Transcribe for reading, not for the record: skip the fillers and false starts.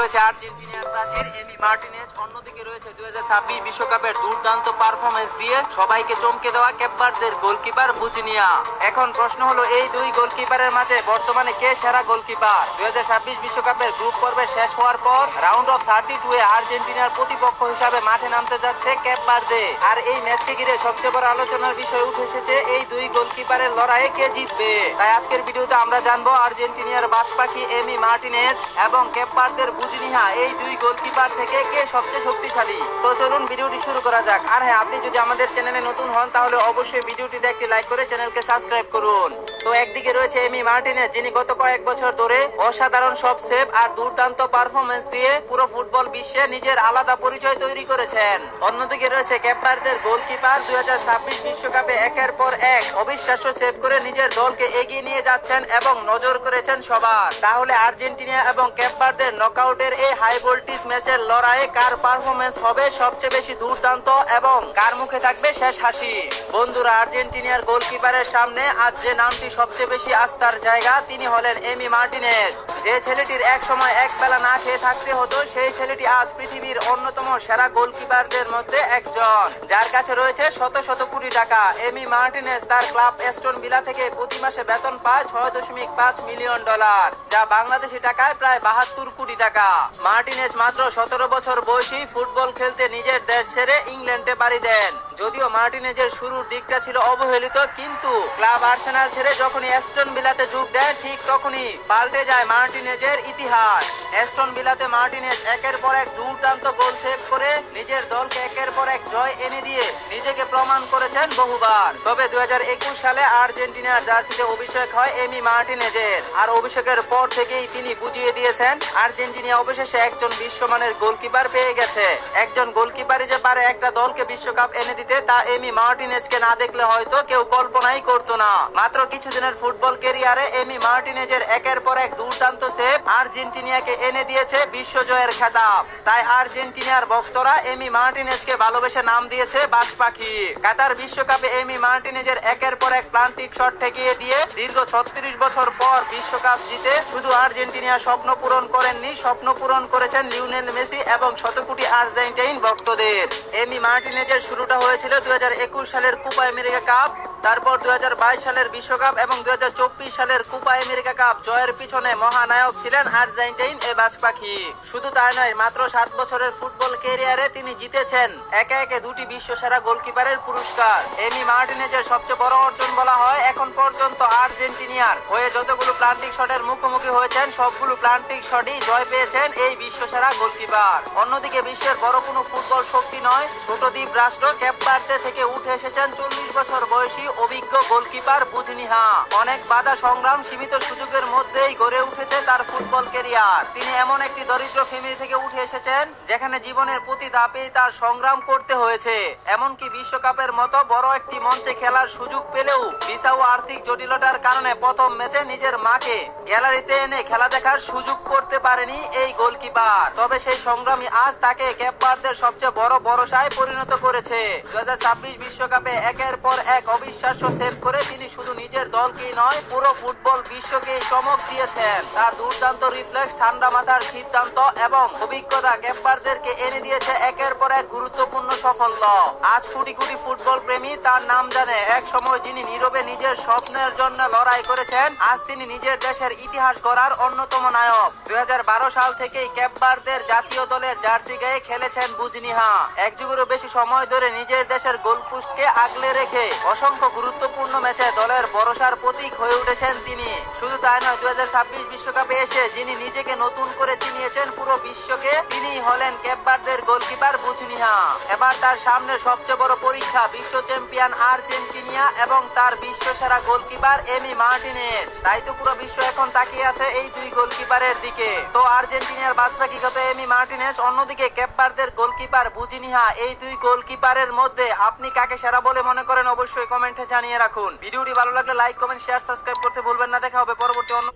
রয়েছে আর্জেন্টিনার প্রাচীর এমি মার্টিনেজ, অন্যদিকে রয়েছে 2026 বিশ্বকাপের দুর্দান্ত পারফরমেন্স দিয়ে সবাইকে চমকে দেওয়া কেপ ভার্দের গোলকিপার বুজিনিয়া। এখন প্রশ্ন হলো এই দুই গোলকিপারের মাঝে বর্তমানে কে সেরা গোলকিপার? 2026 বিশ্বকাপের গ্রুপ পর্বে শেষ হওয়ার পর রাউন্ড অফ 32 এ আর্জেন্টিনার প্রতিপক্ষ হিসাবে মাঠে নামতে যাচ্ছে কেপ ভার্দে। আর এই ম্যাচকে ঘিরে সবচেয়ে বড় আলোচনার বিষয় উঠে এসেছে এই দুই গোলকিপারের লড়াইয়ে কে জিতবে। তাই আজকের ভিডিওতে আমরা জানবো আর্জেন্টিনার বাজপাখি এমি মার্টিনেজ এবং কেপ ভার্দের বুজিনিয়া এই দুই গোলকিপার থেকে কে সবচেয়ে শক্তিশালী। তো চলুন ভিডিওটি শুরু করা যাক। আর হ্যাঁ, আপনি যদি আমাদের চ্যানেলে নতুন হন তাহলে অবশ্যই ভিডিওটিতে একটি লাইক করে চ্যানেলকে সাবস্ক্রাইব করুন। তো একদিকে রয়েছে এমি মার্টিনেজ, যিনি গত কয়েক বছর ধরে অসাধারণ সব সেভ আর দুর্দান্ত পারফরমেন্স দিয়ে পুরো ফুটবল বিশ্বে নিজের আলাদা পরিচয় তৈরি করেছেন। অন্যদিকে রয়েছে কেপ ভার্দের গোলকিপার, 2026 বিশ্বকাপে একের পর এক অবিশ্বাস্য সেভ করে নিজের দলকে এগিয়ে নিয়ে যাচ্ছেন এবং নজর করেছেন সবার। তাহলে আর্জেন্টিনা এবং কেপ ভার্দের নকআউটের এই হাই ভোল্টেজ ম্যাচের লড়াইয়ে কার পারফরমেন্স হবে সবচেয়ে বেশি দুর্দান্ত এবং কার মুখে থাকবে শেষ হাসি? বন্ধুরা, আর্জেন্টিনার গোলকিপারের সামনে আজ যে নামটি সবচেয়ে বেশি আস্থার জায়গা, তিনি হলেন এমি মার্টিনেজ। যে ছেলেটির এক সময় এক বেলা না খেয়ে থাকতে হতো, সেই ছেলেটি আজ পৃথিবীর অন্যতম সেরা গোলকিপারদের মধ্যে একজন, যার কাছে রয়েছে শত শত কোটি টাকা। এমি মার্টিনেজ তার ক্লাব অ্যাস্টন ভিলা থেকে প্রতি মাসে বেতন পায় $6.5 মিলিয়ন, যা বাংলাদেশি টাকায় প্রায় 72 কোটি টাকা। মার্টিনেজ মাত্র 17 বছর বয়সী ফুটবল খেলতে নিজের দেশ ছেড়ে ইংল্যান্ডে পাড়ি দেন। যদিও মার্টিনেজের শুরুর দিকটা ছিল অবহেলিত, কিন্তু ক্লাব আর্সেনাল ছেড়ে যখনই অ্যাস্টন ভিলাতে যোগ দেন, ঠিক তখনই পাল্টে যায় মার্টিনেজের ইতিহাস। অ্যাস্টন ভিলাতে মার্টিনেজ একের পর এক দুর্দান্ত গোল সেভ করে নিজের দলকে একের পর এক জয় এনে দিয়ে নিজেকে প্রমাণ করেছেন বহুবার। তবে 2021 সালে আর্জেন্টিনার জার্সিতে অভিষেক হয় এমি মার্টিনেজের, আর অভিষেকের পর থেকেই তিনি বুঝিয়ে দিয়েছেন আর্জেন্টিনা অবশেষে একজন বিশ্বমানের গোলকিপার পেয়ে গেছে। একজন গোলকিপারই যে পারে একটা দলকে বিশ্বকাপ এনে দিতে, তা এমি মার্টিনেজকে না দেখলে হয়তো কেউ কল্পনাই করতো না। মাত্র কিছুদিনের ফুটবল ক্যারিয়ারে এমি মার্টিনেজের একের পর এক দুর্দান্ত সেভ আর্জেন্টিনাকে এনে দিয়েছে বিশ্বজয়ের খেতাব। তাই আর্জেন্টিনার ভক্তরা এমি মার্টিনেজকে ভালোবেসে নাম দিয়েছে বাজপাখি। কাতার বিশ্বকাপে এমি মার্টিনেজের একের পর এক প্লান্টিক শট ঠেকিয়ে দিয়ে দীর্ঘ 36 বছর পর বিশ্বকাপ জিতে শুধু আর্জেন্টিনার স্বপ্ন পূরণ করেননি, স্বপ্ন পূরণ করেছেন লিওনেল মেসি এবং শত কোটি আর্জেন্টাইন ভক্তদের। এমি মার্টিনেজের শুরুটা হয়েছিল 2021 সালের কোপা আমেরিকা কাপ, তারপর 2022 সালের বিশ্বকাপ এবং 2024 সালের কোপা আমেরিকা কাপ জয়ের পিছনে মহানায়ক ছিলেন আর্জেন্টাইন এ বাজপাখি। শুধু তাই নয়, মাত্র 7 বছরের ফুটবল ক্যারিয়ারে তিনি জিতেছেন একে একে 2টি বিশ্বসেরা গোলকিপারের পুরস্কার। এমি মার্টিনেজের সবচেয়ে বড় অর্জন বলা হয় এখন পর্যন্ত আর্জেন্টিনার হয়ে যতগুলো প্লান্টিক শটের মুখোমুখি হয়েছেন, সবগুলো প্লান্টিক শটই জয় পেয়েছেন এই বিশ্বসেরা গোলকিপার। অন্যদিকে বিশ্বের বড় কোনো ফুটবল শক্তি নয়, ছোট দ্বীপ রাষ্ট্র কেপ ভার্দে থেকে উঠে এসেছেন 40 বছর বয়সী অভিজ্ঞ গোলকিপার বুজিনিয়া। অনেক বাধা সংগ্রাম, সীমিত সুযোগের মধ্যেই গড়ে উঠেছে তার ফুটবল ক্যারিয়ার। তিনি এমন একটি দরিদ্র ফ্যামিলি থেকে উঠে এসেছেন যেখানে জীবনের প্রতি ধাপেই তার সংগ্রাম করতে হয়েছে। এমনকি বিশ্বকাপের মতো বড় একটি মঞ্চে খেলার সুযোগ পেলেও ভিসা ও আর্থিক জটিলতার কারণে প্রথম ম্যাচে নিজের মাকে গ্যালারিতে এনে খেলা দেখার সুযোগ করতে পারেনি এই গোলকিপার। তবে সেই সংগ্রামী আজ তাকে কেপ ভার্দের সবচেয়ে বড় ভরসায় পরিণত করেছে। 2026 বিশ্বকাপে একের পর এক অবিশ্বাস্য সেভ করে তিনি শুধু নিজের দলকেই নয়, পুরো ফুটবল বিশ্বকেই চমক দিয়েছেন। তার দুর্দান্ত রিফ্লেক্স, ঠান্ডা মাথার সিদ্ধান্ত এবং অভিজ্ঞতা কেপ ভার্দেরকে এনে দিয়েছে একের পর এক গুরুত্বপূর্ণ সাফল্য। আজ কোটি কোটি ফুটবল প্রেমী তার নাম জানে। এক সময় যিনি নীরবে নিজের স্বপ্নের জন্য লড়াই করেছেন, আজ তিনি নিজের দেশের ইতিহাস গড়ার অন্যতম নায়ক। 2012 সাল থেকেই কেপ ভার্দের জাতীয় দলের জার্সি গায়ে খেলেছেন বুজিনিয়া। এক যুগেরও বেশি সময় ধরে নিজের দেশের গোলপোস্টকে আগলে রেখে অসংখ্য গুরুত্বপূর্ণ ম্যাচে দলের ভরসার প্রতীক হয়ে উঠেছেন তিনি। শুধু তাই নয়, 2026 বিশ্বকাপে এসে যিনি নিজেকে নতুন করে চিনিয়েছেন পুরো বিশ্বকে, তিনি হলেন কেপ ভার্দের গোলকিপার বুজিনিয়া। এবার তার সামনে সবচেয়ে বড় পরীক্ষা বিশ্ব চ্যাম্পিয়ন আর্জেন্টিনা এবং তার বিশ্বসেরা গোলকিপার এমি মার্টিনেজ। তাই তো পুরো বিশ্ব এখন তাকিয়ে আছে এই দুই গোলকিপারের দিকে। তো আর্জেন্টিনার বাজপাখিগত এমি মার্টিনেজ, অন্যদিকে কেপ ভার্দের গোলকিপার বুজিনিয়া, এই দুই গোলকিপারের মধ্যে আপনি কাকে সেরা বলে মনে করেন অবশ্যই কমেন্টে জানিয়ে রাখুন। ভিডিওটি ভালো লাগলে লাইক, কমেন্ট, শেয়ার, সাবস্ক্রাইব করতে ভুলবেন না। দেখা হবে পরবর্তী অন্য